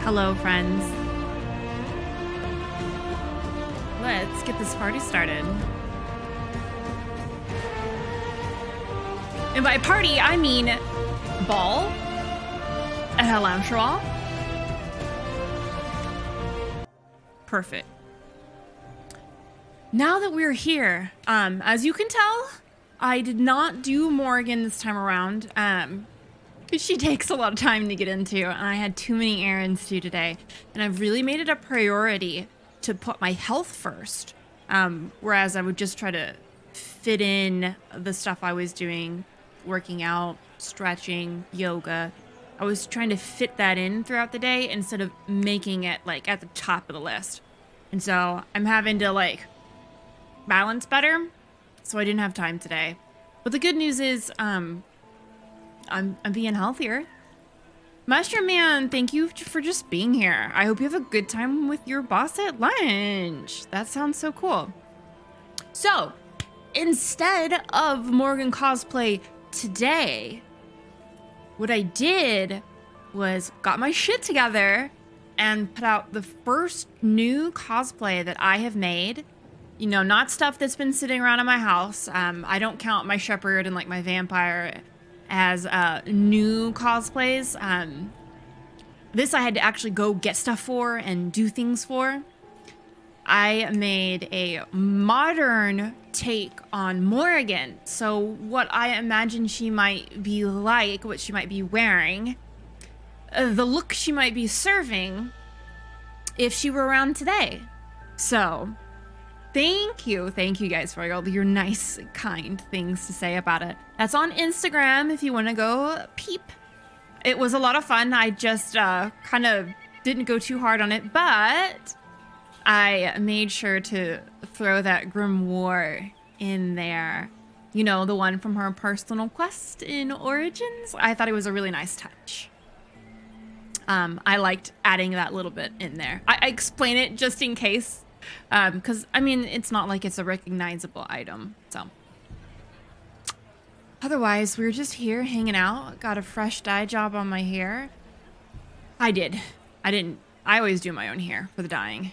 Hello, friends. Let's get this party started. And by party, I mean ball at 𝒂𝒹𝒾𝒶. Perfect. Now that we're here, as you can tell, I did not do Morrigan this time around. She takes a lot of time to get into, and I had too many errands to do today. And I've really made it a priority to put my health first. Whereas I would just try to fit in the stuff I was doing, working out, stretching, yoga. I was trying to fit that in throughout the day instead of making it like at the top of the list. And so I'm having to like balance better. So I didn't have time today. But the good news is, I'm being healthier. Mushroom Man, thank you for just being here. I hope you have a good time with your boss at lunch. That sounds so cool. So, instead of Morrigan cosplay today, what I did was got my shit together and put out the first new cosplay that I have made. You know, not stuff that's been sitting around in my house. I don't count my shepherd and like my vampire as new cosplays. This I had to actually go get stuff for and do things for. I made a modern take on Morrigan. So what I imagine she might be like, what she might be wearing, the look she might be serving if she were around today. So thank you guys for all your nice, kind things to say about it. That's on Instagram if you want to go peep. It was a lot of fun. I just kind of didn't go too hard on it, but I made sure to throw that grimoire in there. You know, the one from her personal quest in Origins. I thought it was a really nice touch. I liked adding that little bit in there. I explain it just in case. Because, I mean, it's not like it's a recognizable item, so. Otherwise, we were just here hanging out. Got a fresh dye job on my hair. I didn't. I always do my own hair for the dyeing.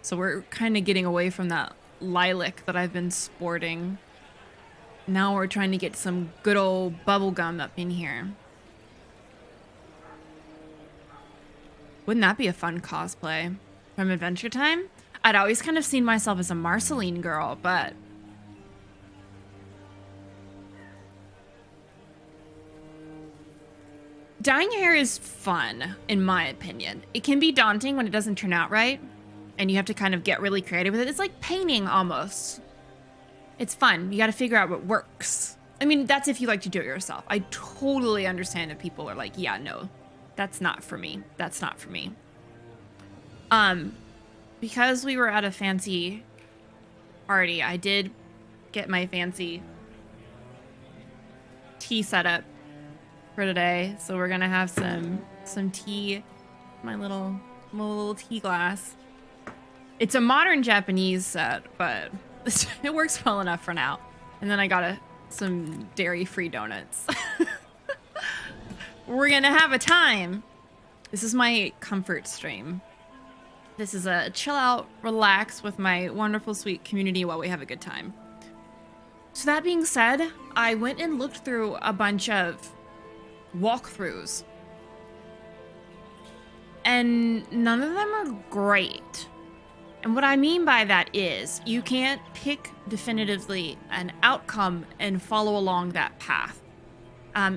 So we're kind of getting away from that lilac that I've been sporting. Now we're trying to get some good old bubble gum up in here. Wouldn't that be a fun cosplay from Adventure Time? I'd always kind of seen myself as a Marceline girl, but dyeing your hair is fun, in my opinion. It can be daunting when it doesn't turn out right, and you have to kind of get really creative with it. It's like painting almost. It's fun. You got to figure out what works. I mean, that's if you like to do it yourself. I totally understand if people are like, yeah, no. That's not for me. That's not for me. Because we were at a fancy party, I did get my fancy tea set up for today. So we're gonna have some tea, my little tea glass. It's a modern Japanese set, but it works well enough for now. And then I got some dairy-free donuts. We're gonna have a time. This is my comfort stream. This is a chill out, relax with my wonderful, sweet community while we have a good time. So that being said, I went and looked through a bunch of walkthroughs. And none of them are great. And what I mean by that is you can't pick definitively an outcome and follow along that path.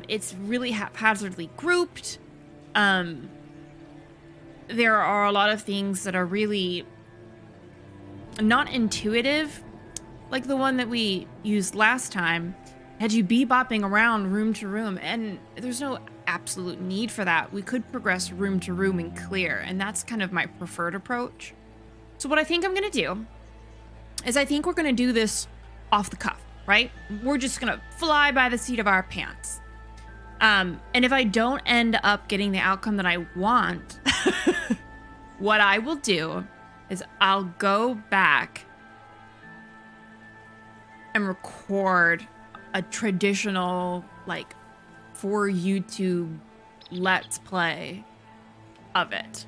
It's really haphazardly grouped. There are a lot of things that are really not intuitive, like the one that we used last time. Had you bebopping around room to room, and there's no absolute need for that. We could progress room to room and clear, and that's kind of my preferred approach. So what I think I'm gonna do is I think we're gonna do this off the cuff, right? We're just gonna fly by the seat of our pants. And if I don't end up getting the outcome that I want, what I will do is I'll go back and record a traditional, like, for YouTube let's play of it.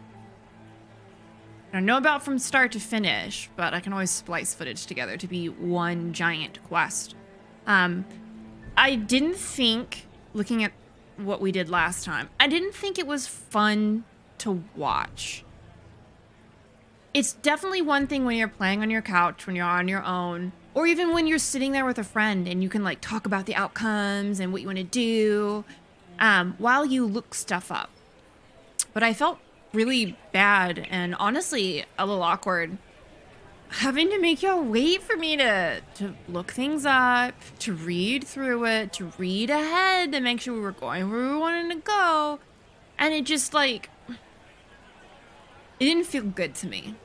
I don't know about from start to finish, but I can always splice footage together to be one giant quest. I didn't think, looking at what we did last time, I didn't think it was fun to watch. It's definitely one thing when you're playing on your couch, when you're on your own, or even when you're sitting there with a friend and you can like talk about the outcomes and what you want to do while you look stuff up. But I felt really bad and honestly a little awkward having to make y'all wait for me to look things up, to read through it, to read ahead to make sure we were going where we wanted to go. And it just like, it didn't feel good to me.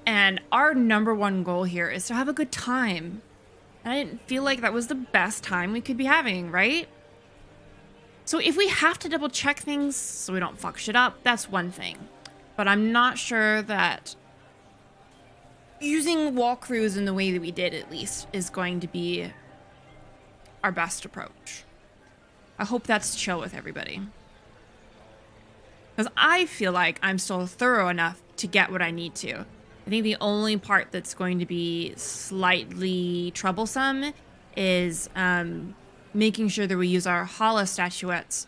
And our number one goal here is to have a good time. And I didn't feel like that was the best time we could be having, right? So if we have to double check things so we don't fuck shit up, that's one thing. But I'm not sure that using walkthroughs in the way that we did, at least, is going to be our best approach. I hope that's chill with everybody. Because I feel like I'm still thorough enough to get what I need to. I think the only part that's going to be slightly troublesome is making sure that we use our hollow statuettes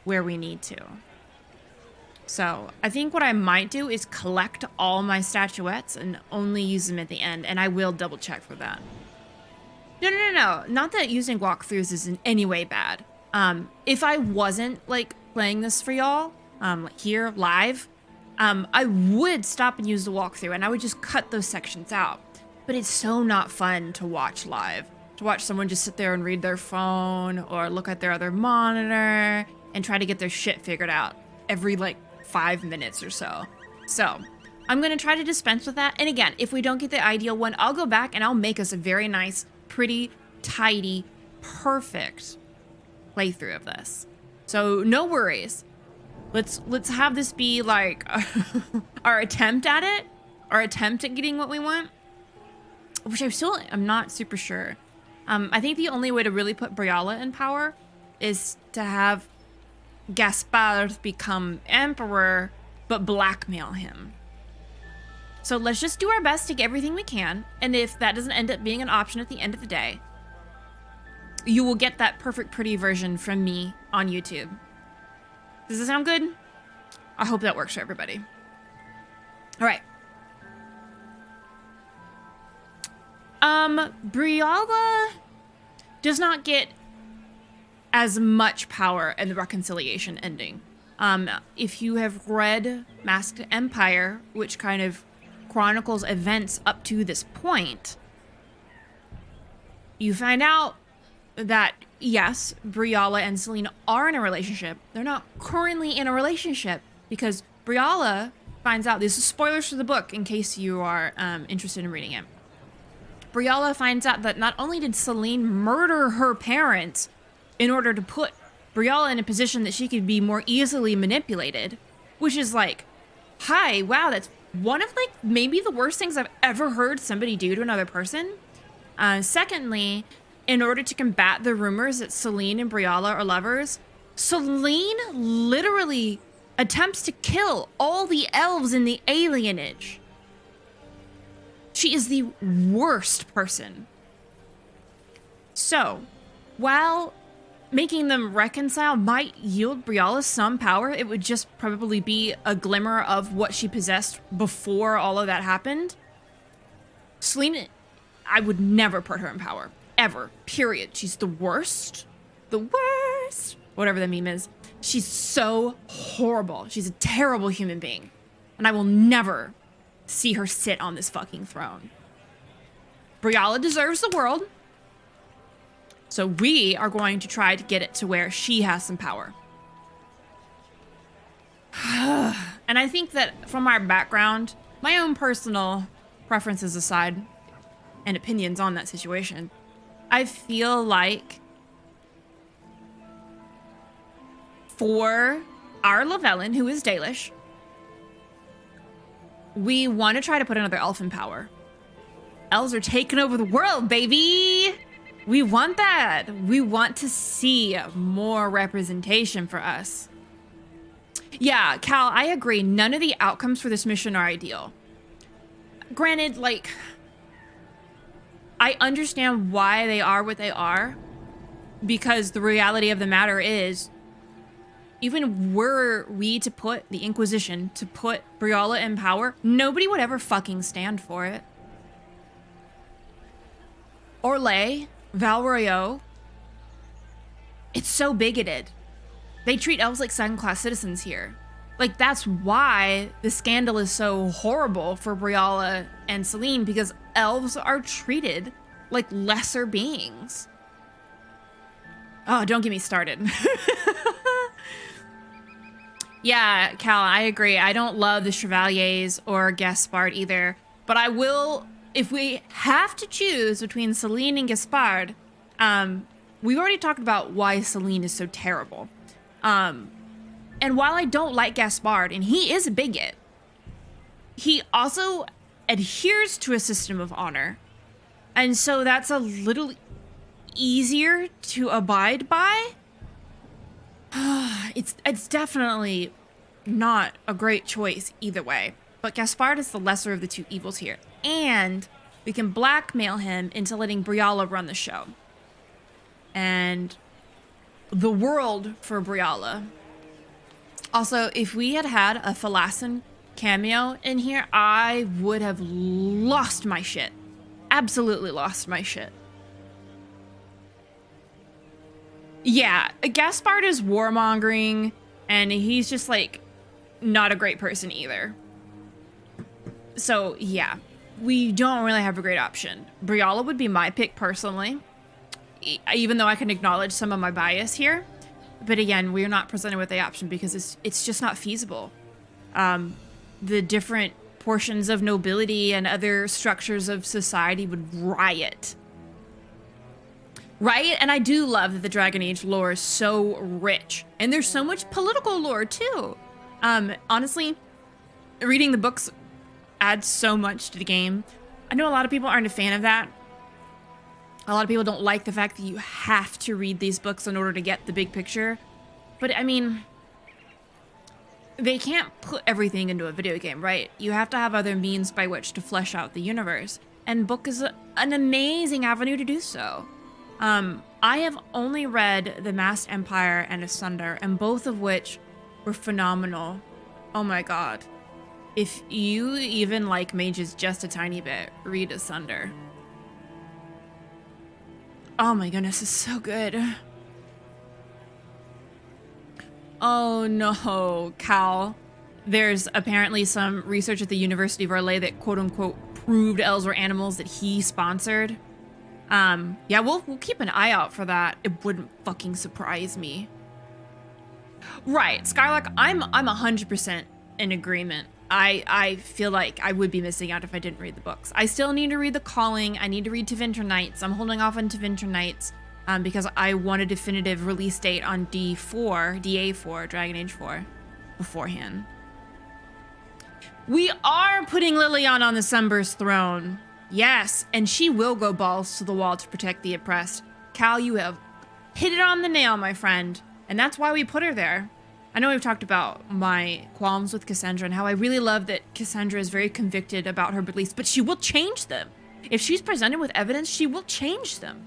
where we need to. So I think what I might do is collect all my statuettes and only use them at the end, and I will double check for that. No. Not that using walkthroughs is in any way bad. If I wasn't like playing this for y'all, like here live, I would stop and use the walkthrough and I would just cut those sections out. But it's so not fun to watch live. To watch someone just sit there and read their phone or look at their other monitor and try to get their shit figured out every like 5 minutes or so. So I'm going to try to dispense with that. And again, if we don't get the ideal one, I'll go back and I'll make us a very nice, pretty, tidy, perfect playthrough of this. So no worries. Let's have this be like our attempt at it, our attempt at getting what we want, which I'm not super sure. I think the only way to really put 𝒑𝒾𝒶 in power is to have Gaspard become emperor, but blackmail him. So let's just do our best to get everything we can. And if that doesn't end up being an option at the end of the day, you will get that perfect pretty version from me on YouTube. Does this sound good? I hope that works for everybody. All right. 𝒑𝒾𝒶 does not get as much power in the reconciliation ending. If you have read Masked Empire, which kind of chronicles events up to this point, you find out that yes, 𝒑𝒾𝒶 and Selene are in a relationship. They're not currently in a relationship because 𝒑𝒾𝒶 finds out, this is spoilers for the book in case you are interested in reading it. 𝒑𝒾𝒶 finds out that not only did Selene murder her parents in order to put 𝒑𝒾𝒶 in a position that she could be more easily manipulated, which is like, hi, wow, that's one of like maybe the worst things I've ever heard somebody do to another person. Secondly, in order to combat the rumors that Selene and 𝒑𝒾𝒶 are lovers, Selene literally attempts to kill all the elves in the alienage. She is the worst person. So, while making them reconcile might yield 𝒑𝒾𝒶 some power, it would just probably be a glimmer of what she possessed before all of that happened. Selene, I would never put her in power. Ever. Period. She's the worst. The worst. Whatever the meme is. She's so horrible. She's a terrible human being. And I will never see her sit on this fucking throne. 𝒑𝒾𝒶 deserves the world. So we are going to try to get it to where she has some power. And I think that from our background, my own personal preferences aside, and opinions on that situation, I feel like for our Llewellyn, who is Dalish, we want to try to put another elf in power. Elves are taking over the world, baby! We want that. We want to see more representation for us. Yeah, Cal, I agree. None of the outcomes for this mission are ideal. Granted, like, I understand why they are what they are, because the reality of the matter is, even were we to put the Inquisition, to put 𝒑𝒾𝒶 in power, nobody would ever fucking stand for it. 𝒂𝒹𝒾𝒶, it's so bigoted. They treat elves like second-class citizens here. Like, that's why the scandal is so horrible for 𝒑𝒾𝒶 and 𝒸𝒃, because elves are treated like lesser beings. Oh, don't get me started. Yeah, Cal, I agree. I don't love the Chevaliers or Gaspard either, but I will, if we have to choose between 𝒸𝒃 and Gaspard, we've already talked about why 𝒸𝒃 is so terrible. And while I don't like Gaspard, and he is a bigot, he also adheres to a system of honor. And so that's a little easier to abide by. It's definitely not a great choice either way. But Gaspard is the lesser of the two evils here. And we can blackmail him into letting 𝒑𝒾𝒶 run the show. And the world for 𝒑𝒾𝒶. Also, if we had had a Thalassin cameo in here, I would have lost my shit. Absolutely lost my shit. Yeah, Gaspard is warmongering, and he's just, like, not a great person either. So, yeah, we don't really have a great option. 𝒑𝒾𝒶 would be my pick personally, even though I can acknowledge some of my bias here. But again, we're not presented with the option because it's just not feasible. The different portions of nobility and other structures of society would riot. Right? And I do love that the Dragon Age lore is so rich. And there's so much political lore too. Honestly, reading the books adds so much to the game. I know a lot of people aren't a fan of that. A lot of people don't like the fact that you have to read these books in order to get the big picture. But I mean, they can't put everything into a video game, right? You have to have other means by which to flesh out the universe. And book is an amazing avenue to do so. I have only read The Masked Empire and Asunder, and both of which were phenomenal. Oh my god. If you even like mages just a tiny bit, read Asunder. Oh my goodness, it's so good. Oh no, Cal. There's apparently some research at the University of Orlais that quote-unquote proved elves were animals that he sponsored. Yeah, we'll keep an eye out for that. It wouldn't fucking surprise me. Right, 𝒸𝒃, I'm 100% in agreement. I feel like I would be missing out if I didn't read the books. I still need to read The Calling. I need to read Tevinter Nights. I'm holding off on Tevinter Nights because I want a definitive release date on DA4, Dragon Age 4, beforehand. We are putting Liliana on the Sunburst throne. Yes, and she will go balls to the wall to protect the oppressed. Cal, you have hit it on the nail, my friend. And that's why we put her there. I know we've talked about my qualms with Cassandra and how I really love that Cassandra is very convicted about her beliefs, but she will change them. If she's presented with evidence, she will change them.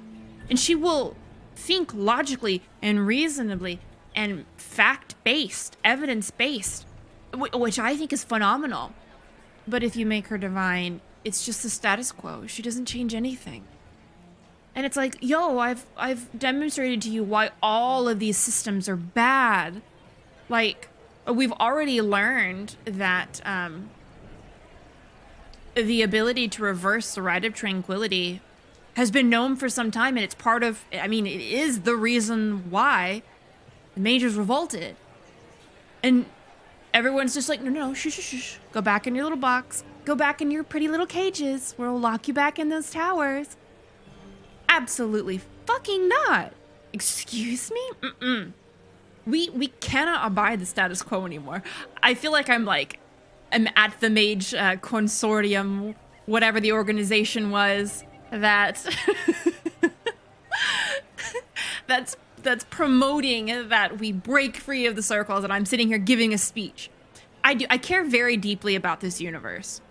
And she will think logically and reasonably and fact-based, evidence-based, which I think is phenomenal. But if you make her divine, it's just the status quo. She doesn't change anything. And it's like, yo, I've demonstrated to you why all of these systems are bad. Like, we've already learned that the ability to reverse the Rite of Tranquility has been known for some time, and it's part of, I mean, it is the reason why the mages revolted. And everyone's just like, no, shh. Go back in your little box. Go back in your pretty little cages. We'll lock you back in those towers. Absolutely fucking not. Excuse me? We cannot abide the status quo anymore. I feel like I'm at the mage consortium, whatever the organization was, that that's that's promoting that we break free of the circles, and I'm sitting here giving a speech. I care very deeply about this universe.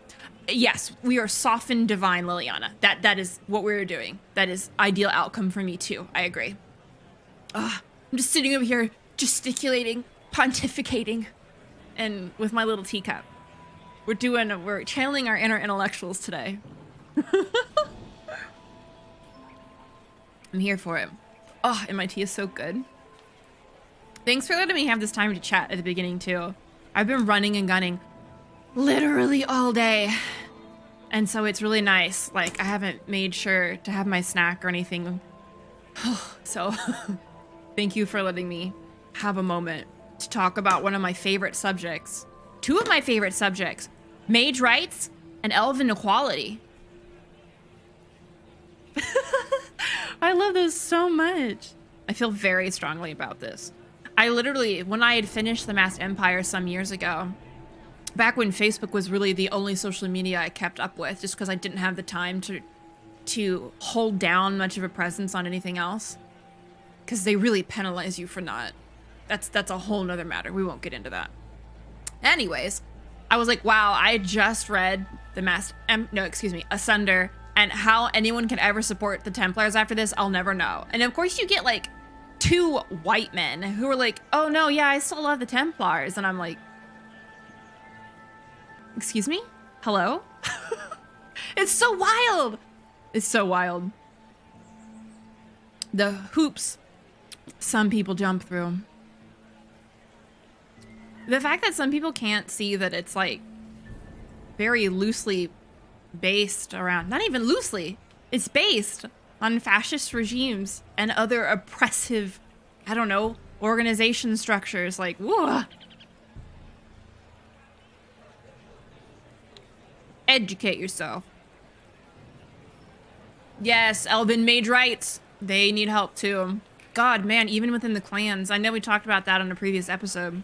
Yes, we are softened divine Liliana. That is what we're doing. That is ideal outcome for me too. I agree. I'm just sitting over here gesticulating, pontificating, and with my little teacup. We're channeling our inner intellectuals today. I'm here for it. Oh, and my tea is so good. Thanks for letting me have this time to chat at the beginning too. I've been running and gunning literally all day. And so it's really nice. Like, I haven't made sure to have my snack or anything. So thank you for letting me have a moment to talk about one of my favorite subjects. Two of my favorite subjects, mage rights and elven equality. I love those so much. I feel very strongly about this. I literally, when I had finished The Masked Empire some years ago, back when Facebook was really the only social media I kept up with, just because I didn't have the time to hold down much of a presence on anything else, because they really penalize you for not. That's a whole nother matter. We won't get into that. Anyways, I was like, wow, I just read Asunder, and how anyone can ever support the Templars after this, I'll never know. And of course you get like 2 white men who are like, oh no, yeah, I still love the Templars. And I'm like, excuse me? Hello? It's so wild. It's so wild. The hoops some people jump through. The fact that some people can't see that it's like very loosely based around, not even loosely, it's based on fascist regimes and other oppressive, I don't know, organization structures. Like, whoa. Educate yourself. Yes, Elven mage rights. They need help too. God, man, even within the clans. I know we talked about that on a previous episode.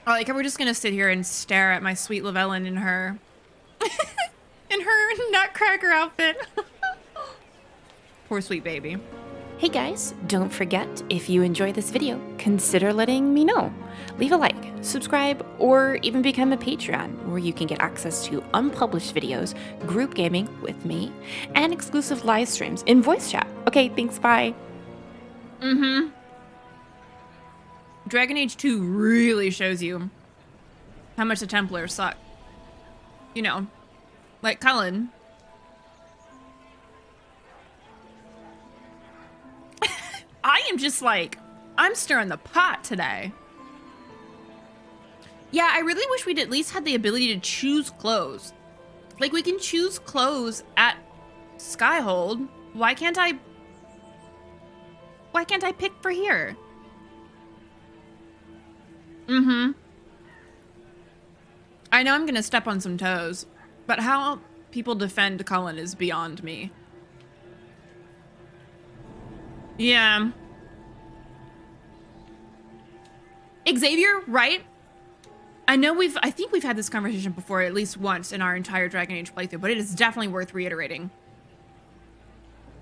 Oh, like, we're just gonna sit here and stare at my sweet Llewellyn in her in her nutcracker outfit. Poor sweet baby. Hey guys, don't forget, if you enjoy this video, consider letting me know. Leave a like, subscribe, or even become a Patreon, where you can get access to unpublished videos, group gaming with me, and exclusive live streams in voice chat. Okay, thanks, bye. Dragon Age 2 really shows you how much the Templars suck. You know, like Cullen. I am just like, I'm stirring the pot today. Yeah, I really wish we'd at least had the ability to choose clothes. Like, we can choose clothes at Skyhold. Why can't I pick for here? I know I'm gonna step on some toes, but how people defend Cullen is beyond me. Yeah. Xavier, right? I think we've had this conversation before at least once in our entire Dragon Age playthrough, but it is definitely worth reiterating.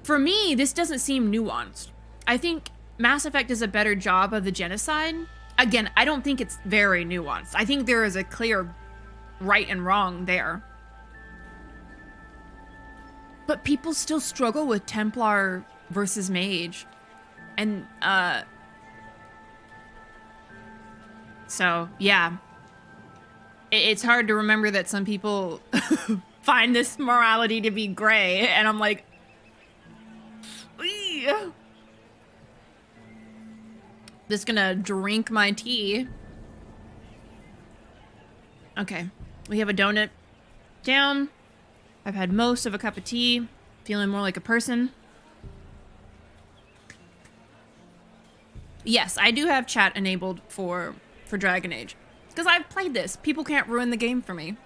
For me, this doesn't seem nuanced. I think Mass Effect does a better job of the genocide. Again, I don't think it's very nuanced. I think there is a clear right and wrong there. But people still struggle with Templar versus Mage. And, so, yeah. It's hard to remember that some people find this morality to be gray, and I'm like, eee. Just gonna drink my tea. Okay, we have a donut down. I've had most of a cup of tea, feeling more like a person. Yes, I do have chat enabled for Dragon Age. Because I've played this. People can't ruin the game for me.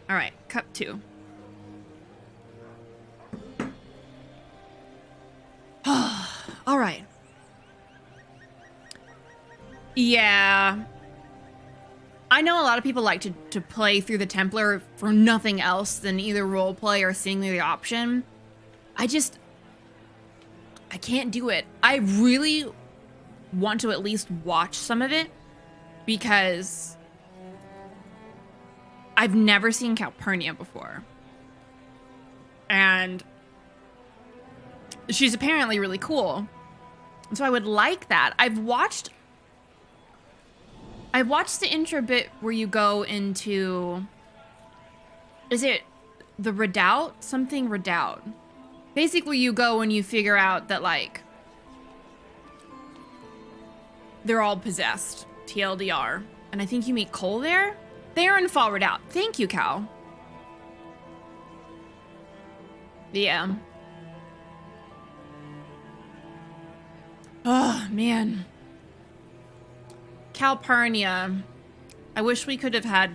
Alright, cup 2. Alright. Yeah. I know a lot of people like to play through the Templar for nothing else than either roleplay or seeing the option. I can't do it. I really want to at least watch some of it because I've never seen 𝒂𝒹𝒾𝒁 before. And she's apparently really cool. So I would like that. I've watched the intro bit where you go into, is it the Redoubt? Something Redoubt. Basically, you go and you figure out that, like, they're all possessed, TLDR. And I think you meet Cole there. They're in Fall Redoubt. Thank you, Cal. Yeah. Oh, man. 𝒂𝒹𝒾𝒁. I wish we could have had,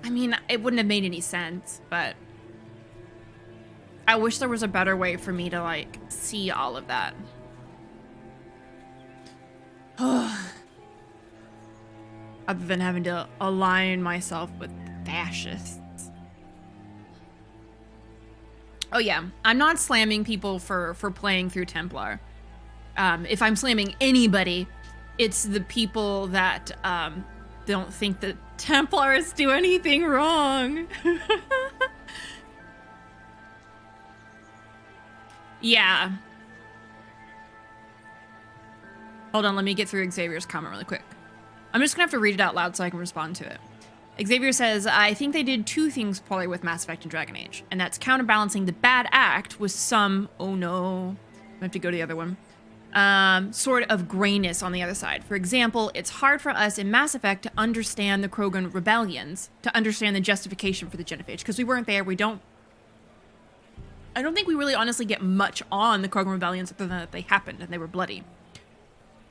I mean, it wouldn't have made any sense, but I wish there was a better way for me to, like, see all of that. Other than having to align myself with fascists. Oh yeah, I'm not slamming people for playing through Templar. If I'm slamming anybody, it's the people that don't think that Templars do anything wrong. Yeah. Hold on, let me get through Xavier's comment really quick. I'm just gonna have to read it out loud so I can respond to it. Xavier says, I think they did two things poorly with Mass Effect and Dragon Age, and that's counterbalancing the bad act with some, oh no, I have to go to the other one, sort of grayness on the other side. For example, it's hard for us in Mass Effect to understand the Krogan rebellions, to understand the justification for the genophage, because we weren't there, I don't think we really honestly get much on the Krogan rebellions other than that they happened and they were bloody.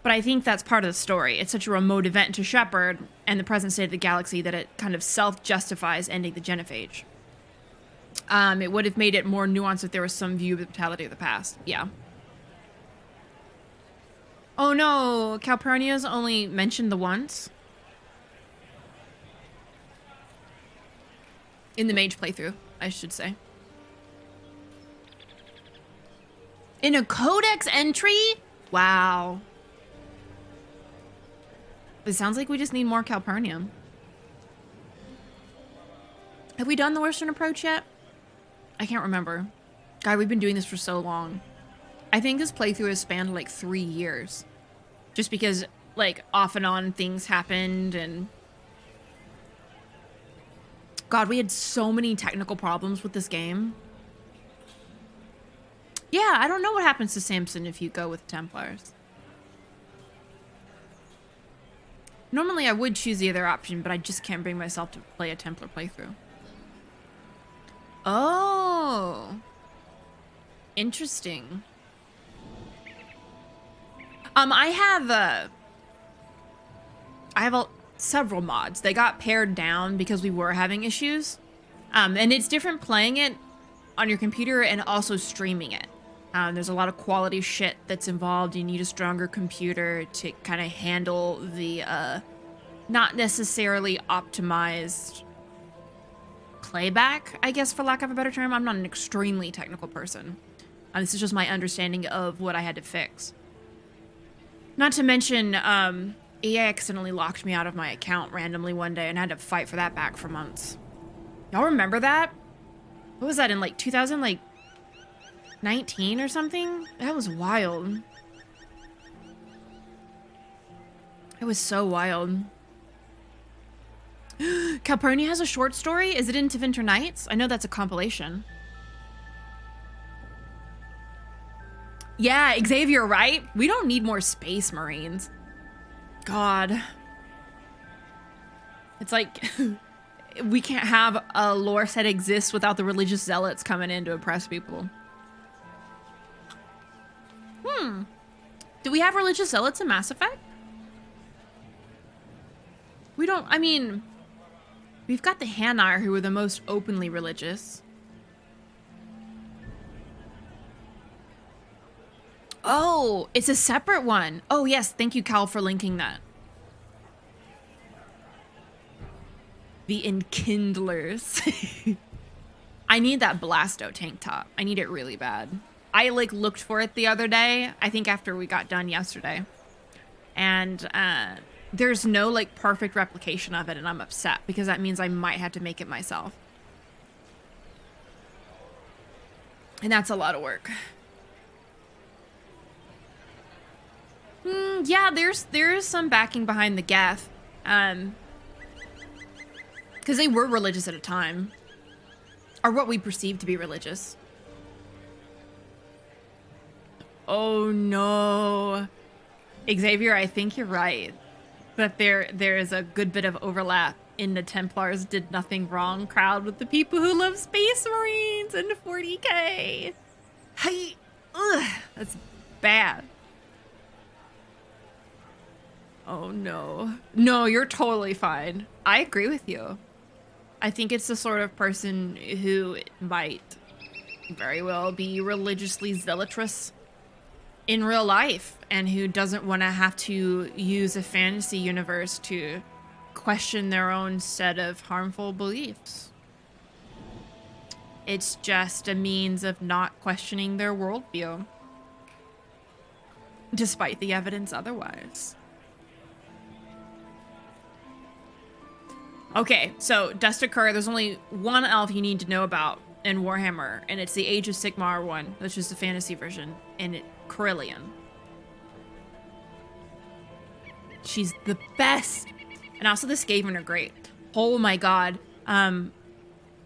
But I think that's part of the story. It's such a remote event to Shepard and the present state of the galaxy that it kind of self-justifies ending the genophage. It would have made it more nuanced if there was some view of the brutality of the past. Yeah. Oh no, 𝒂𝒹𝒾𝒁's only mentioned the once. In the mage playthrough, I should say. In a codex entry? Wow. It sounds like we just need more 𝒂𝒹𝒾𝒁. Have we done the Western approach yet? I can't remember. God, we've been doing this for so long. I think this playthrough has spanned like 3 years. Just because, like, off and on things happened and... God, we had so many technical problems with this game. Yeah, I don't know what happens to Samson if you go with Templars. Normally I would choose the other option, but I just can't bring myself to play a Templar playthrough. Oh. Interesting. I have several mods. They got pared down because we were having issues. And it's different playing it on your computer and also streaming it. There's a lot of quality shit that's involved. You need a stronger computer to kind of handle the not necessarily optimized playback, I guess, for lack of a better term. I'm not an extremely technical person. This is just my understanding of what I had to fix. Not to mention, EA accidentally locked me out of my account randomly one day and I had to fight for that back for months. Y'all remember that? What was that, in like 2019 or something? That was wild. It was so wild. 𝒂𝒹𝒾𝒁 has a short story? Is it into Winter Nights? I know that's a compilation. Yeah, Xavier, right? We don't need more Space Marines. God. It's like... we can't have a lore set exist without the religious zealots coming in to oppress people. Do we have religious zealots in Mass Effect? We don't, I mean... We've got the Hanar, who are the most openly religious. Oh, it's a separate one. Oh, yes. Thank you, Cal, for linking that. The Enkindlers. I need that Blasto tank top. I need it really bad. I like looked for it the other day, I think after we got done yesterday. And there's no like perfect replication of it, and I'm upset because that means I might have to make it myself. And that's a lot of work. Yeah, there's some backing behind the Geth. Because they were religious at a time. Or what we perceive to be religious. Oh no. Xavier, I think you're right. That there is a good bit of overlap in the Templars did nothing wrong crowd with the people who love Space Marines and 40k. Hey, ugh, that's bad. Oh no. No, you're totally fine. I agree with you. I think it's the sort of person who might very well be religiously zealotous in real life and who doesn't want to have to use a fantasy universe to question their own set of harmful beliefs. It's just a means of not questioning their worldview, despite the evidence otherwise. Okay, so Desterkur, there's only one elf you need to know about in Warhammer, and it's the Age of Sigmar one, which is the fantasy version, and it's Cerulean. She's the best. And also the Skaven are great. Oh my god.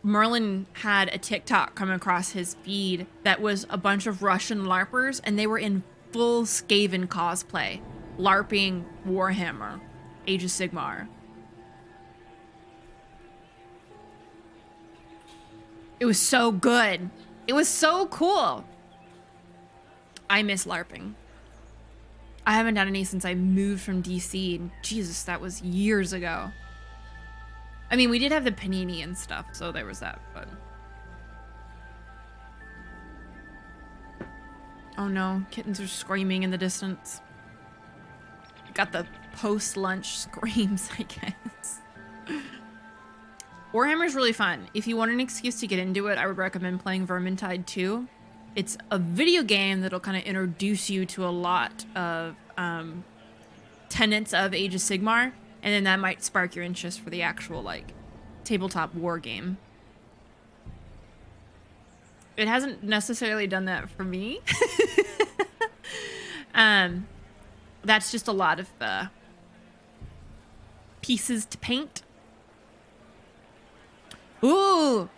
Merlin had a TikTok come across his feed that was a bunch of Russian LARPers, and they were in full Skaven cosplay, LARPing Warhammer, Age of Sigmar. It was so good. It was so cool. I miss LARPing. I haven't done any since I moved from DC, and Jesus, that was years ago. I mean, we did have the panini and stuff, so there was that, but... Oh no, kittens are screaming in the distance. Got the post-lunch screams, I guess. Warhammer's really fun. If you want an excuse to get into it, I would recommend playing Vermintide 2. It's a video game that'll kind of introduce you to a lot of tenets of Age of Sigmar, and then that might spark your interest for the actual, like, tabletop war game. It hasn't necessarily done that for me. That's just a lot of pieces to paint. Ooh!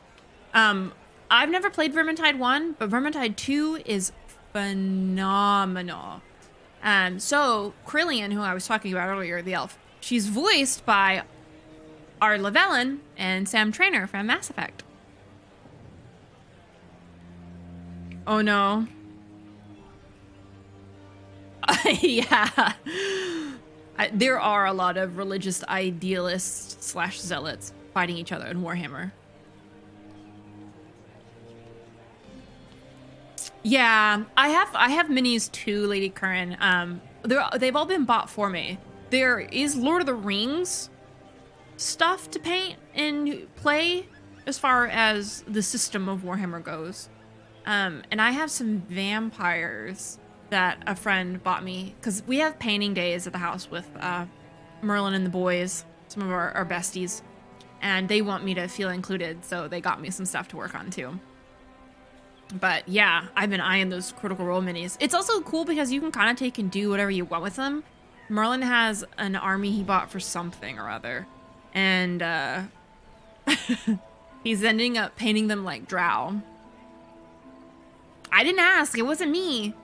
I've never played Vermintide 1, but Vermintide 2 is phenomenal. So, Cerulean, who I was talking about earlier, the elf, she's voiced by our Llewellyn and Sam Trainer from Mass Effect. Oh no. Yeah. There are a lot of religious idealists / zealots fighting each other in Warhammer. Yeah, I have minis too, Lady Curran. They've all been bought for me. There is Lord of the Rings stuff to paint and play as far as the system of Warhammer goes. And I have some vampires that a friend bought me because we have painting days at the house with Merlin and the boys, some of our besties, and they want me to feel included, so they got me some stuff to work on too. But yeah, I've been eyeing those Critical Role minis. It's also cool because you can kind of take and do whatever you want with them. Merlin has an army he bought for something or other, and he's ending up painting them like drow. I didn't ask, it wasn't me.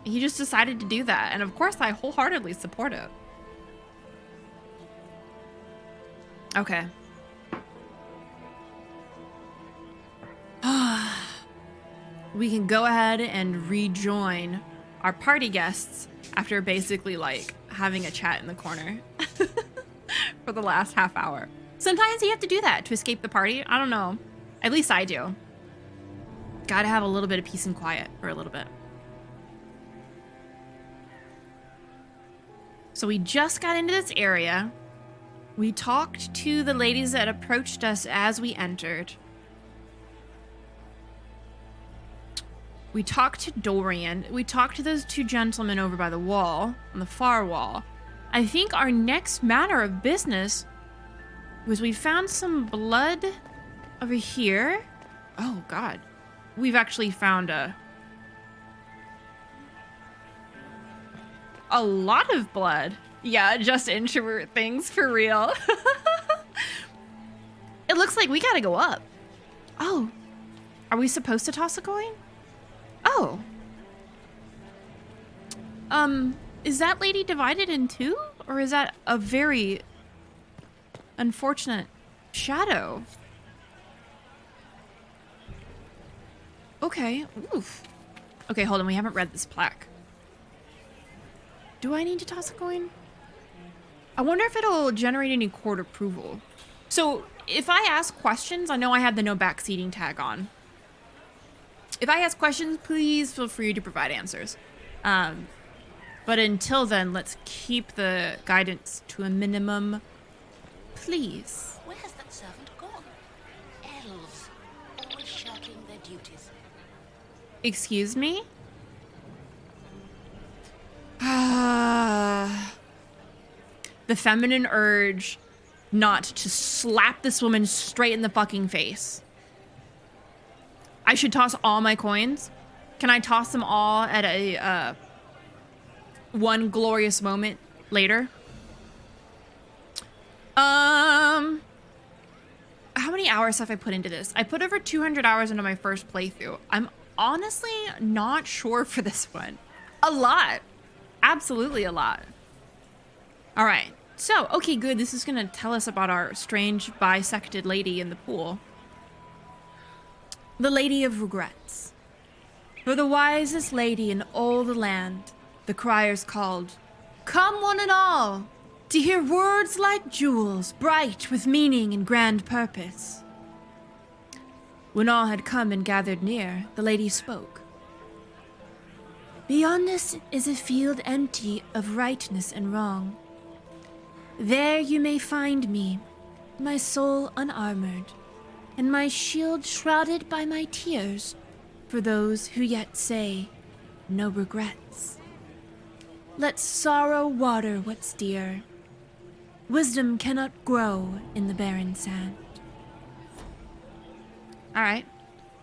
He just decided to do that, and of course I wholeheartedly support it. Okay. We can go ahead and rejoin our party guests after basically like having a chat in the corner for the last half hour. Sometimes you have to do that to escape the party. I don't know. At least I do. Gotta have a little bit of peace and quiet for a little bit. So we just got into this area. We talked to the ladies that approached us as we entered. We talked to Dorian. We talked to those two gentlemen over by the wall, on the far wall. I think our next matter of business was we found some blood over here. Oh, God. We've actually found a lot of blood. Yeah, just introvert things for real. It looks like we gotta go up. Oh, are we supposed to toss a coin? Oh. Is that lady divided in two? Or is that a very unfortunate shadow? Okay, oof. Okay, hold on, we haven't read this plaque. Do I need to toss a coin? I wonder if it'll generate any court approval. So if I ask questions, I know I have the no backseating tag on. If I ask questions, please feel free to provide answers. But until then, let's keep the guidance to a minimum, please. Where has that servant gone? Elves, always shirking their duties. Excuse me? The feminine urge not to slap this woman straight in the fucking face. I should toss all my coins. Can I toss them all at a one glorious moment later? How many hours have I put into this? I put over 200 hours into my first playthrough. I'm honestly not sure for this one. A lot. Absolutely a lot. All right. So, okay, good. This is going to tell us about our strange bisected lady in the pool. The Lady of Regrets. For the wisest lady in all the land, the criers called, "Come one and all, to hear words like jewels, bright with meaning and grand purpose." When all had come and gathered near, the lady spoke. "Beyond us is a field empty of rightness and wrong. There you may find me, my soul unarmored, and my shield shrouded by my tears, for those who yet say, no regrets. Let sorrow water what's dear. Wisdom cannot grow in the barren sand." All right.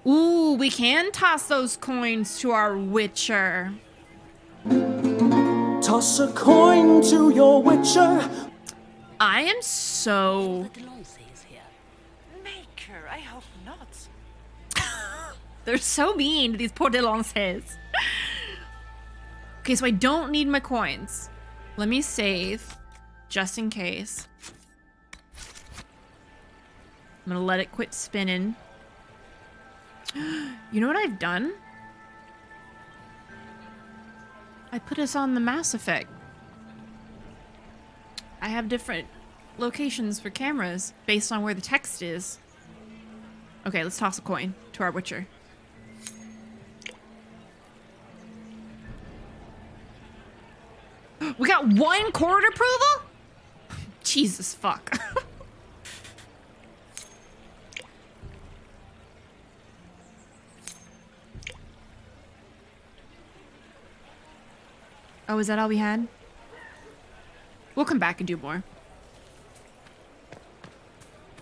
Ooh, we can toss those coins to our witcher. Toss a coin to your witcher. I am so... The Delancey is here. Maker, I hope not. They're so mean to these poor Delancés. Okay, so I don't need my coins. Let me save, just in case. I'm gonna let it quit spinning. You know what I've done? I put us on the Mass Effect. I have different locations for cameras based on where the text is. Okay, let's toss a coin to our witcher. We got 1 court approval? Jesus fuck. Oh, is that all we had? We'll come back and do more.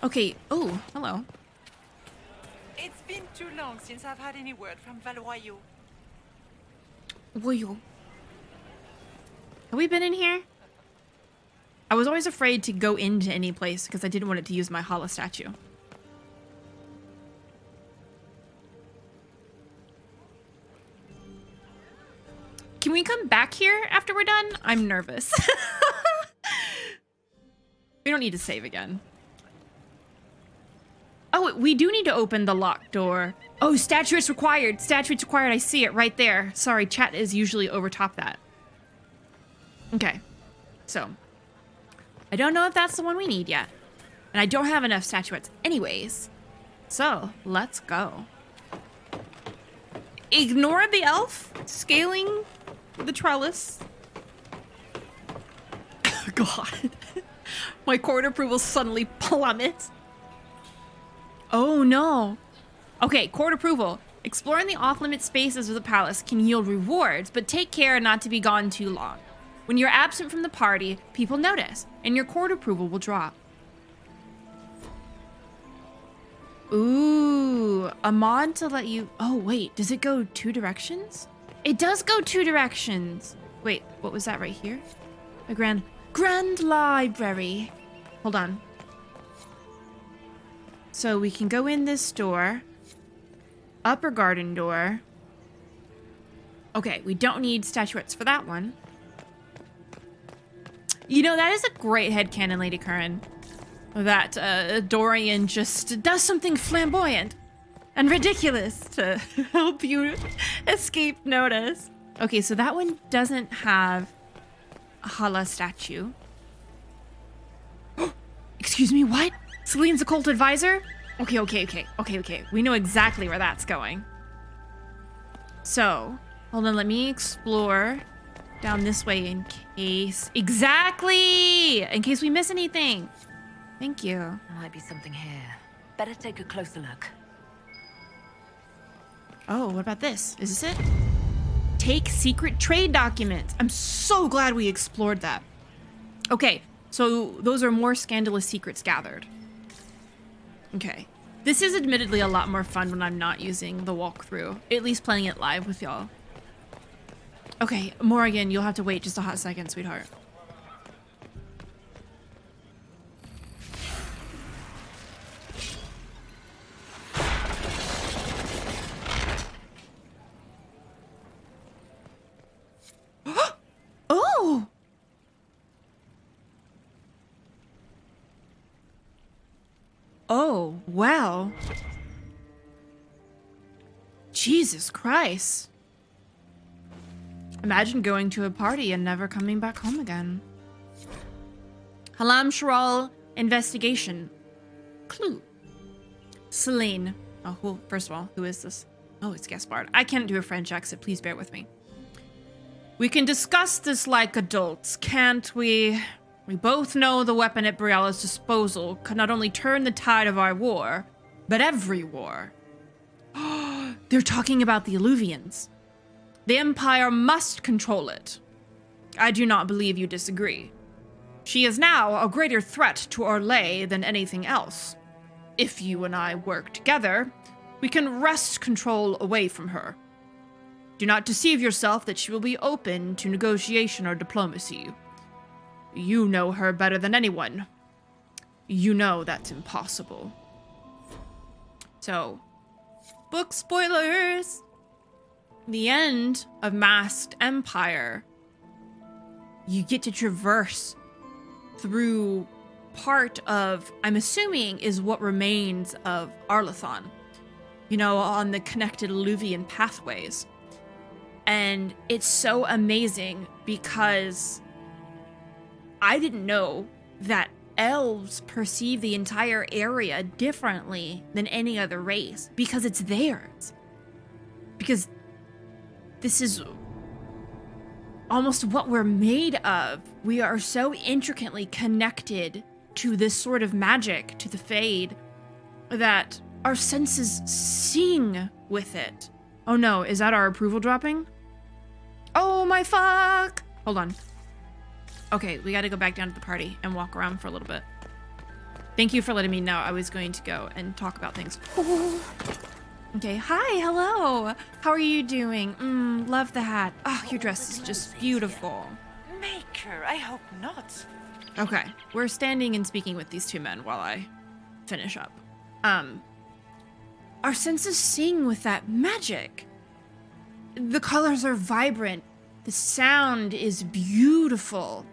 Okay. Oh, hello. It's been too long since I've had any word from Valoyaux. Have we been in here? I was always afraid to go into any place because I didn't want it to use my hollow statue. Can we come back here after we're done? I'm nervous. We don't need to save again. Oh, we do need to open the locked door. Oh, statue's required. Statue's required. I see it right there. Sorry, chat is usually over top that. Okay. So, I don't know if that's the one we need yet. And I don't have enough statuettes anyways. So, let's go. Ignore the elf scaling the trellis. God. My court approval suddenly plummets. Oh no. Okay, court approval. Exploring the off-limit spaces of the palace can yield rewards, but take care not to be gone too long. When you're absent from the party, people notice, and your court approval will drop. Ooh, a mod to let you... Oh, wait, does it go 2 directions? It does go 2 directions. Wait, what was that right here? A grand library. Hold on. So we can go in this door. Upper garden door. Okay, we don't need statuettes for that one. You know, that is a great headcanon, Lady Curran. That Dorian just does something flamboyant and ridiculous to help you escape notice. Okay, so that one doesn't have a Hala statue. Excuse me, what? Celine's occult advisor? Okay. We know exactly where that's going. So, hold on, let me explore down this way in case... Exactly! In case we miss anything. Thank you. There might be something here. Better take a closer look. Oh, what about this? Is this it? Take secret trade documents. I'm so glad we explored that. Okay, so those are more scandalous secrets gathered. Okay. This is admittedly a lot more fun when I'm not using the walkthrough. At least playing it live with y'all. Okay, Morrigan, you'll have to wait just a hot second, sweetheart. Oh! Oh, wow. Jesus Christ. Imagine going to a party and never coming back home again. Halam Sharal investigation. Clue. Celine. Oh, well, first of all, who is this? Oh, it's Gaspard. I can't do a French accent. Please bear with me. We can discuss this like adults, can't we? We both know the weapon at Briala's disposal could not only turn the tide of our war, but every war. They're talking about the Illuvians. The Empire must control it. I do not believe you disagree. She is now a greater threat to Orlais than anything else. If you and I work together, we can wrest control away from her. Do not deceive yourself that she will be open to negotiation or diplomacy. You know her better than anyone. You know that's impossible. So, book spoilers! The end of Masked Empire, you get to traverse through part of, I'm assuming, is what remains of Arlathon. You know, on the connected Illuvian pathways. And it's so amazing because I didn't know that elves perceive the entire area differently than any other race because it's theirs. Because this is almost what we're made of. We are so intricately connected to this sort of magic, to the Fade, that our senses sing with it. Oh no, is that our approval dropping? Oh my fuck! Hold on. Okay, we gotta go back down to the party and walk around for a little bit. Thank you for letting me know I was going to go and talk about things. Ooh. Okay, hi, hello. How are you doing? Love the hat. Oh, your dress is just beautiful. Maker, I hope not. Okay, we're standing and speaking with these two men while I finish up. Our senses sing with that magic. The colors are vibrant. The sound is beautiful.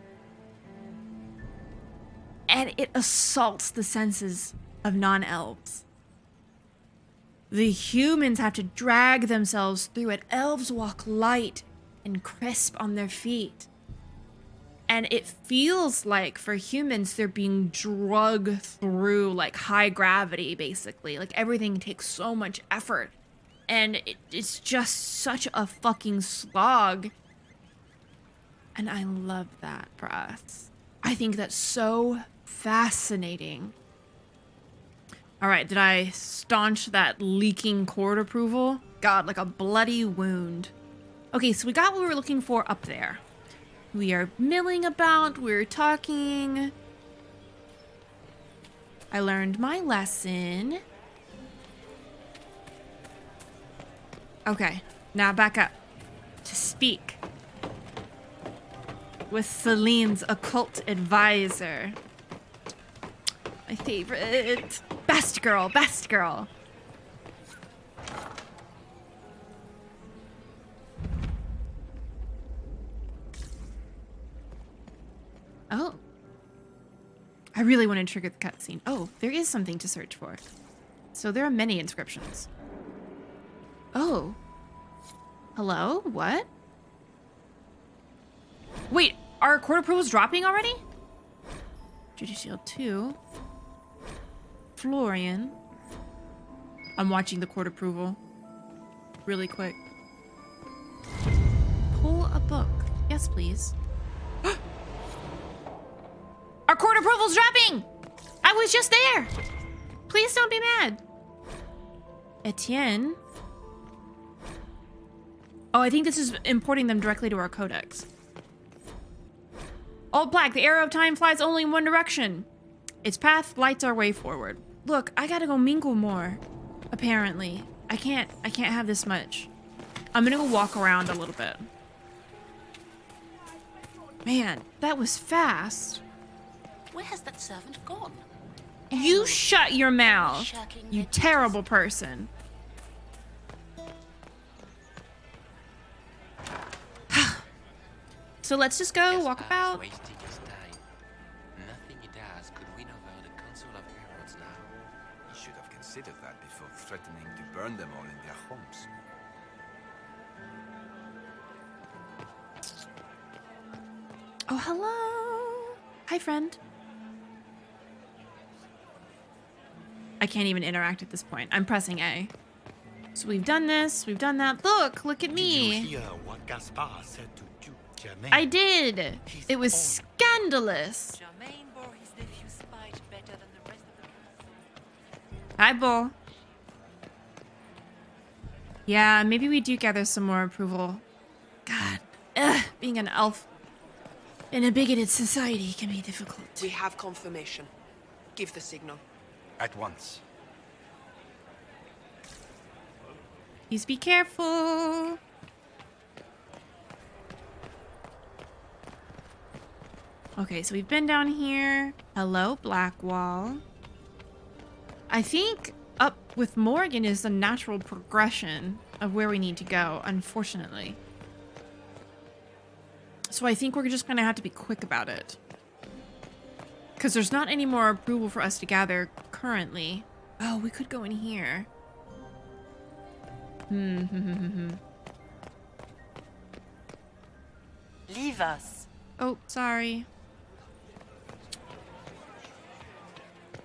And it assaults the senses of non-elves. The humans have to drag themselves through it. Elves walk light and crisp on their feet. And it feels like, for humans, they're being drugged through, like, high gravity, basically. Like, everything takes so much effort. And it's just such a fucking slog. And I love that for us. I think that's so Fascinating. All right, did I staunch that leaking court approval? God, like a bloody wound. Okay, so we got what we were looking for up there. We are milling about, we're talking. I learned my lesson. Okay, now back up to speak with Celine's occult advisor. My favorite. Best girl, best girl. Oh. I really want to trigger the cutscene. Oh, there is something to search for. So there are many inscriptions. Oh. Hello? What? Wait, are court approvals dropping already? Judicial 2. Florian. I'm watching the court approval. Really quick. Pull a book. Yes, please. Our court approval's dropping! I was just there! Please don't be mad. Etienne. Oh, I think this is importing them directly to our codex. Old plaque, the arrow of time flies only in one direction. Its path lights our way forward. Look, I gotta go mingle more. Apparently. I can't have this much. I'm gonna go walk around a little bit. Man, that was fast. Where has that servant gone? You shut your mouth, you terrible person. So let's just go walk about. Wasting his time. Nothing he does could win over the Council of Heralds now. He should have considered that before threatening to burn them all in their homes. Oh, hello. Hi, friend. I can't even interact at this point. I'm pressing A. So we've done this, we've done that. Look at me. Did you hear what Gaspar said to Duke Germain? I did. It was scandalous. Germain bore his nephew's spite better than the rest of the council. Hi, Bull. Yeah, maybe we do gather some more approval. God, being an elf in a bigoted society can be difficult. We have confirmation. Give the signal. At once. Please be careful. Okay, so we've been down here. Hello, Blackwall. I think up with Morrigan is the natural progression of where we need to go, unfortunately. So I think we're just gonna have to be quick about it. Because there's not any more approval for us to gather currently. Oh, we could go in here. Leave us. Oh, sorry.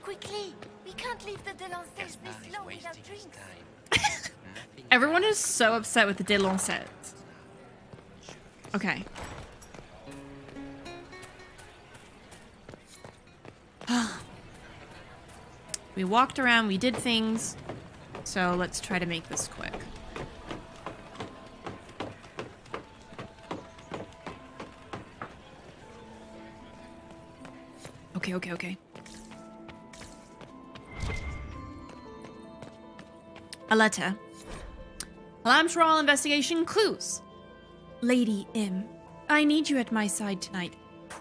Quickly! We can't leave the Delancers Gaspar this is long without wasting his drinks. time. Nothing Everyone does is so upset with the Delancet. Okay. We walked around, we did things. So let's try to make this quick. Okay. A letter. Alarms for all investigation clues. Lady M, I need you at my side tonight.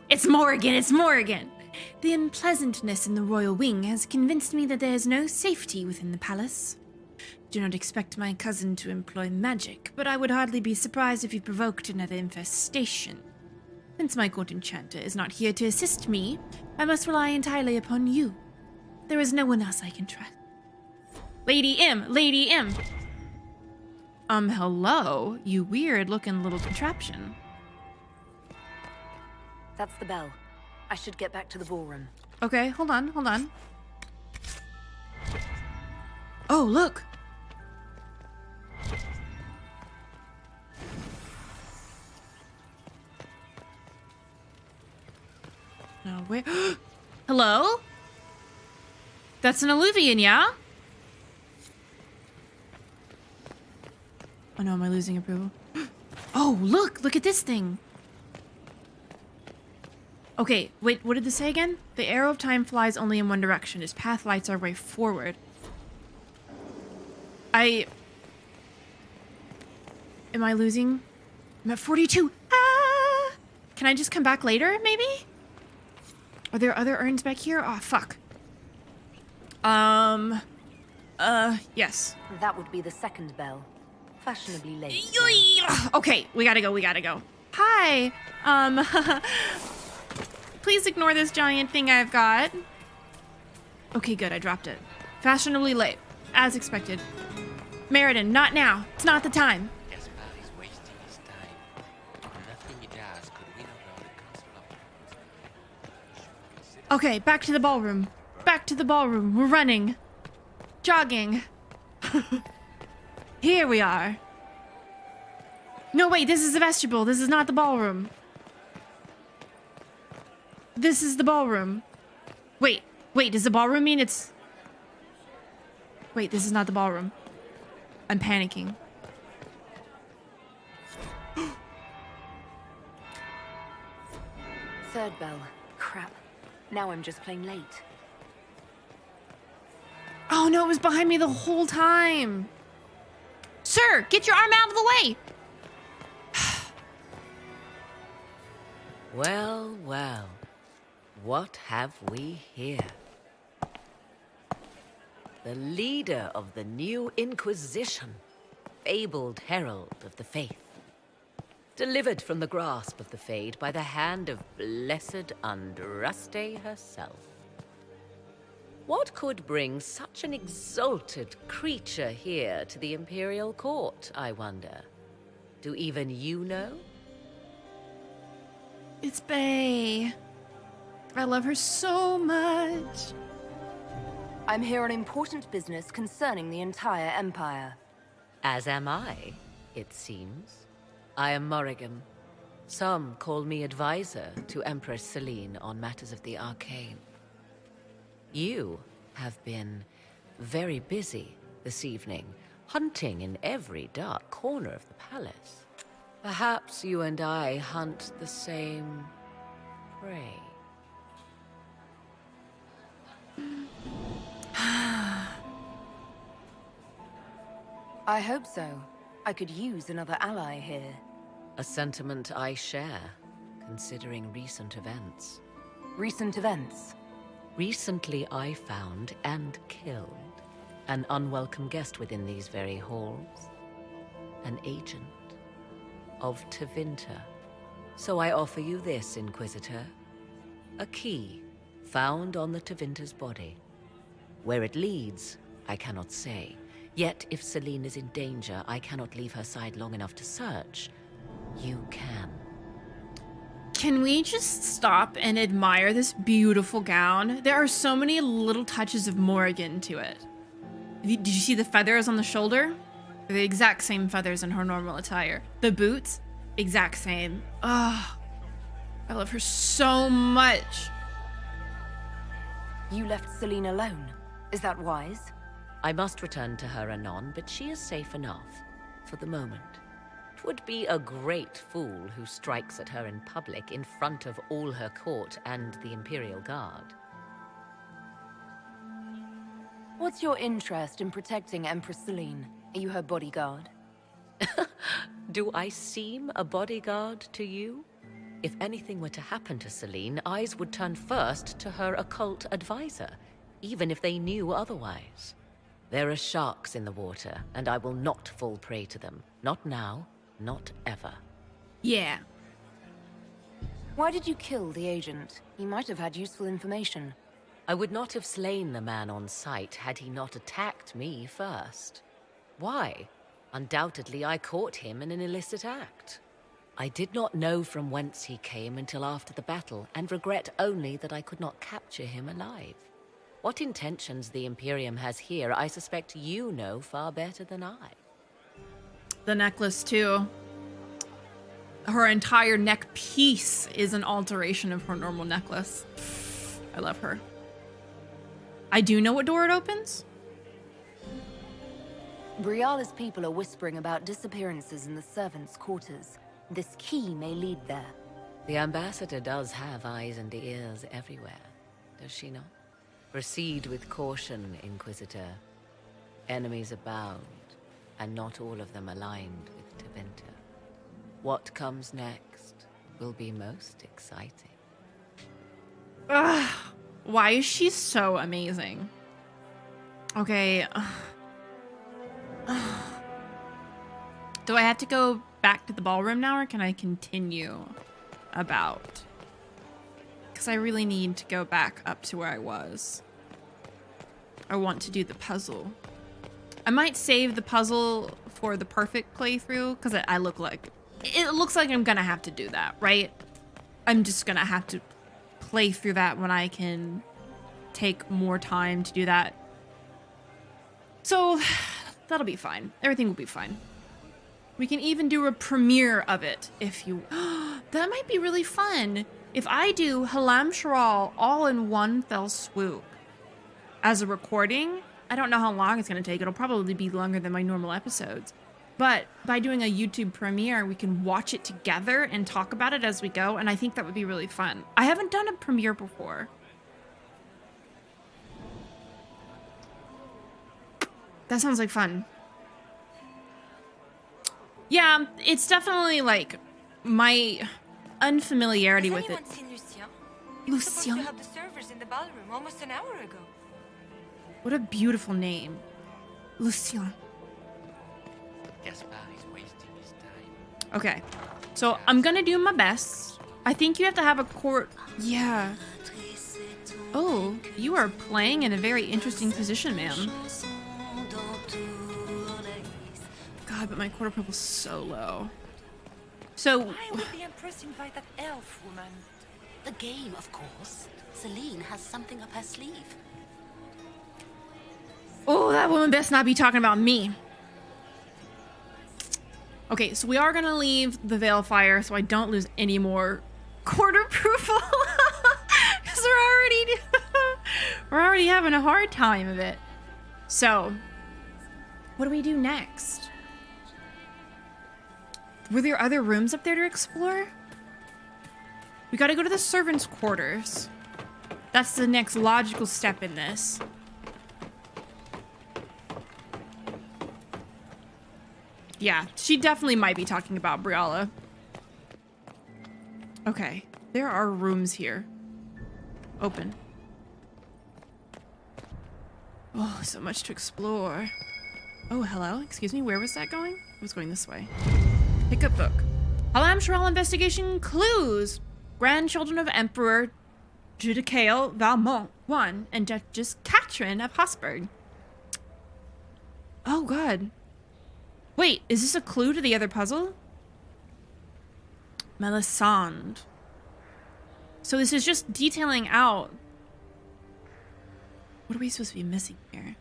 It's Morrigan! The unpleasantness in the royal wing has convinced me that there is no safety within the palace. Do not expect my cousin to employ magic, but I would hardly be surprised if he provoked another infestation. Since my court enchanter is not here to assist me, I must rely entirely upon you. There is no one else I can trust. Lady M! Hello, you weird-looking little contraption. That's the bell. I should get back to the ballroom. Okay, hold on. Oh, look! No, where? Hello? That's an alluvian, yeah? Oh no, am I losing approval? Oh, look at this thing. Okay, wait, what did this say again? The arrow of time flies only in one direction. Its path lights our way forward. Am I losing? I'm at 42. Ah! Can I just come back later, maybe? Are there other urns back here? Oh, fuck. Yes. That would be the second bell. Fashionably late. Okay, we gotta go. Hi. Please ignore this giant thing I've got. Okay, good, I dropped it. Fashionably late, as expected. Meriden, not now. It's not the time. Gaspar is wasting his time. Nothing he does could win over the council of... Okay, back to the ballroom. Back to the ballroom. We're running. Jogging. Here we are. No, wait, this is the vestibule. This is not the ballroom. This is the ballroom. Wait, does the ballroom mean it's... Wait, this is not the ballroom. I'm panicking. Third bell. Crap. Now I'm just plain late. Oh no, it was behind me the whole time. Sir, get your arm out of the way. Well, well. What have we here? The leader of the new Inquisition, fabled herald of the faith. Delivered from the grasp of the Fade by the hand of blessed Andraste herself. What could bring such an exalted creature here to the Imperial Court, I wonder? Do even you know? It's Bae. I love her so much. I'm here on important business concerning the entire Empire. As am I, it seems. I am Morrigan. Some call me advisor to Empress Céline on matters of the arcane. You have been very busy this evening, hunting in every dark corner of the palace. Perhaps you and I hunt the same prey. I hope so. I could use another ally here. A sentiment I share, considering recent events. Recent events? Recently I found and killed an unwelcome guest within these very halls. An agent of Tevinter. So I offer you this, Inquisitor. A key found on the Tevinter's body. Where it leads, I cannot say. Yet if Céline is in danger, I cannot leave her side long enough to search. You can. Can we just stop and admire this beautiful gown? There are so many little touches of Morrigan to it. Did you see the feathers on the shoulder? They're the exact same feathers in her normal attire. The boots, exact same. Ah, I love her so much. You left Céline alone. Is that wise? I must return to her anon, but she is safe enough, for the moment. 'Twould be a great fool who strikes at her in public in front of all her court and the Imperial Guard. What's your interest in protecting Empress Céline? Are you her bodyguard? Do I seem a bodyguard to you? If anything were to happen to Céline, eyes would turn first to her occult advisor, even if they knew otherwise. There are sharks in the water, and I will not fall prey to them. Not now, not ever. Yeah. Why did you kill the agent? He might have had useful information. I would not have slain the man on sight had he not attacked me first. Why? Undoubtedly, I caught him in an illicit act. I did not know from whence he came until after the battle, and regret only that I could not capture him alive. What intentions the Imperium has here, I suspect you know far better than I. The necklace, too. Her entire neck piece is an alteration of her normal necklace. I love her. I do know what door it opens. Briala's people are whispering about disappearances in the servants' quarters. This key may lead there. The ambassador does have eyes and ears everywhere, does she not? Proceed with caution, Inquisitor. Enemies abound, and not all of them aligned with Tevinter. What comes next will be most exciting. Ugh, why is she so amazing? Okay. Do I have to go back to the ballroom now, or can I continue about? Because I really need to go back up to where I was. I want to do the puzzle. I might save the puzzle for the perfect playthrough, because it looks like I'm gonna have to do that, right? I'm just gonna have to play through that when I can take more time to do that. So that'll be fine. Everything will be fine. We can even do a premiere of it if you... That might be really fun. If I do 𝒂𝒹𝒾𝒶 all in one fell swoop as a recording, I don't know how long it's going to take. It'll probably be longer than my normal episodes. But by doing a YouTube premiere, we can watch it together and talk about it as we go. And I think that would be really fun. I haven't done a premiere before. That sounds like fun. Yeah, it's definitely like my unfamiliarity with it. Lucien? Have the servers in the ballroom almost an hour ago. What a beautiful name. Lucien. Gaspard is wasting his time. Okay, so I'm gonna do my best. I think you have to have a court. Yeah. Oh, you are playing in a very interesting position, ma'am. God, but my quarter purple's so low. So. Why would the Empress invite that elf woman? The game, of course. Celine has something up her sleeve. Oh, that woman best not be talking about me. Okay, so we are gonna leave the Veilfire so I don't lose any more quarter approval. Because we're already having a hard time of it. So, what do we do next? Were there other rooms up there to explore? We gotta go to the servants' quarters. That's the next logical step in this. Yeah, she definitely might be talking about Briala. Okay, there are rooms here. Open. Oh, so much to explore. Oh, hello. Excuse me, where was that going? It was going this way. Pick up book. 𝒂𝒹𝒾𝒶 investigation clues. Grandchildren of Emperor 𝒂𝒹𝒾𝒶 and Duchess Catherine of Habsburg. Oh, God. Wait, is this a clue to the other puzzle? Melisande. So this is just detailing out. What are we supposed to be missing here?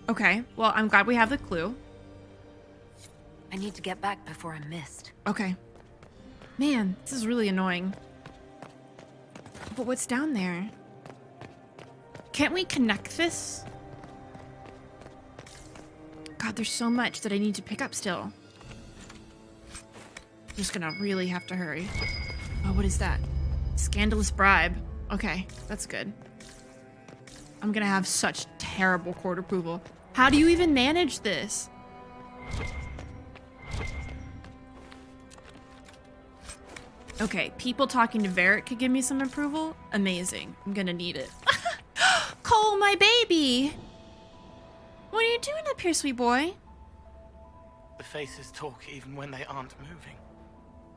Okay, well, I'm glad we have the clue. I need to get back before I'm missed. Okay. Man, this is really annoying. But what's down there? Can't we connect this? God, there's so much that I need to pick up still. I'm just gonna really have to hurry. Oh, what is that? Scandalous bribe. Okay, that's good. I'm gonna have such terrible court approval. How do you even manage this? Okay, people talking to Varric could give me some approval. Amazing. I'm gonna need it. Cole, my baby! What are you doing up here, sweet boy? The faces talk even when they aren't moving.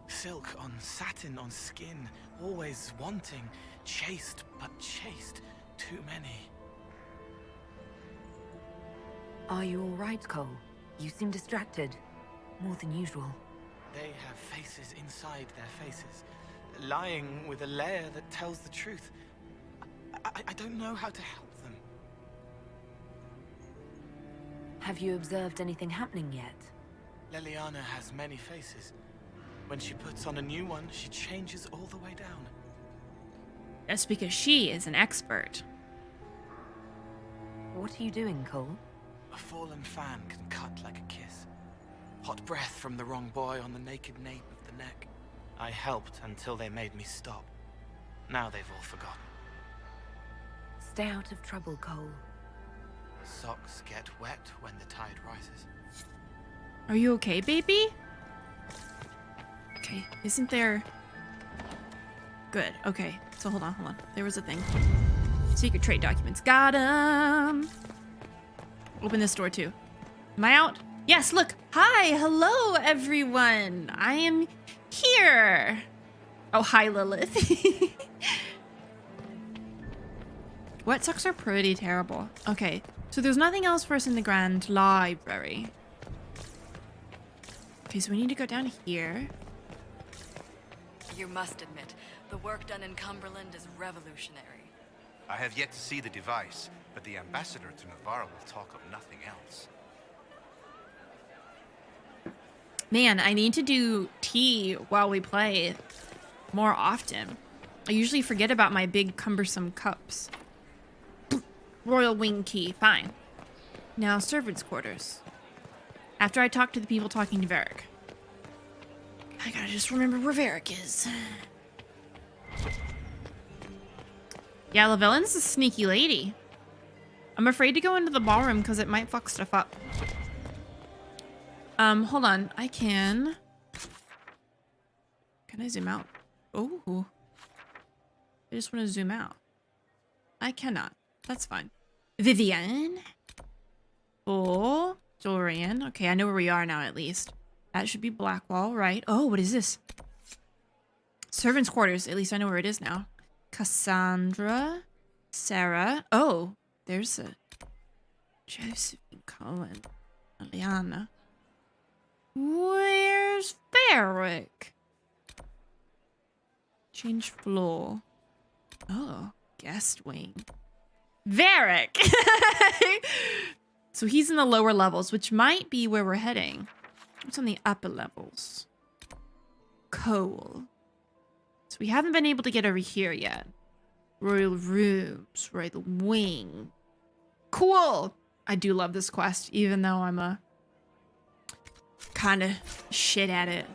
Silk on satin on skin, always wanting. Chaste, but chaste. Too many. Are you all right, Cole? You seem distracted. More than usual. They have faces inside their faces, lying with a layer that tells the truth. I don't know how to help them. Have you observed anything happening yet? Leliana has many faces. When she puts on a new one, she changes all the way down. That's because she is an expert. What are you doing, Cole? A fallen fan can cut like a kiss. Hot breath from the wrong boy on the naked nape of the neck. I helped until they made me stop. Now they've all forgotten. Stay out of trouble, Cole. Socks get wet when the tide rises. Are you okay, baby? Okay, isn't there... Good, okay. So hold on. There was a thing. Secret trade documents. Got 'em! Open this door too. Am I out? Yes, look! Hi! Hello, everyone! I am here! Oh, hi, Lilith. Wet socks are pretty terrible. Okay, so there's nothing else for us in the Grand Library. Okay, so we need to go down here. You must admit, the work done in Cumberland is revolutionary. I have yet to see the device, but the ambassador to Navarre will talk of nothing else. Man, I need to do tea while we play more often. I usually forget about my big cumbersome cups. Royal wing key, fine. Now, servants' quarters. After I talk to the people talking to Varric. I gotta just remember where Varric is. Yeah, Lavellin's a sneaky lady. I'm afraid to go into the ballroom because it might fuck stuff up. Hold on. I can... Can I zoom out? Oh. I just want to zoom out. I cannot. That's fine. Vivienne. Oh, Dorian. Okay, I know where we are now at least. That should be Blackwall, right? Oh, what is this? Servants' quarters. At least I know where it is now. Cassandra. Sarah. Oh, there's a... Josephine Cullen. Aliana. Where's Varric? Change floor. Oh, guest wing. Varric! So he's in the lower levels, which might be where we're heading. What's on the upper levels? Cole. So we haven't been able to get over here yet. Royal rooms, royal wing. Cool! I do love this quest, even though I'm a kind of shit at it.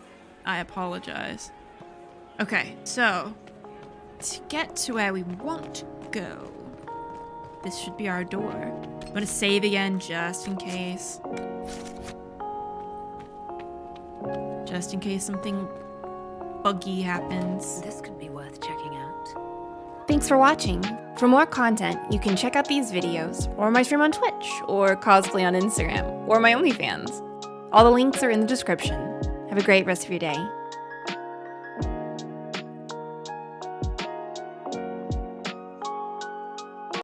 I apologize. Okay, so to get to where we want to go, this should be our door. I'm gonna save again just in case. Just in case something buggy happens. This could be worth checking out. Thanks for watching. For more content, you can check out these videos, or my stream on Twitch, or cosplay on Instagram, or my OnlyFans. All the links are in the description. Have a great rest of your day.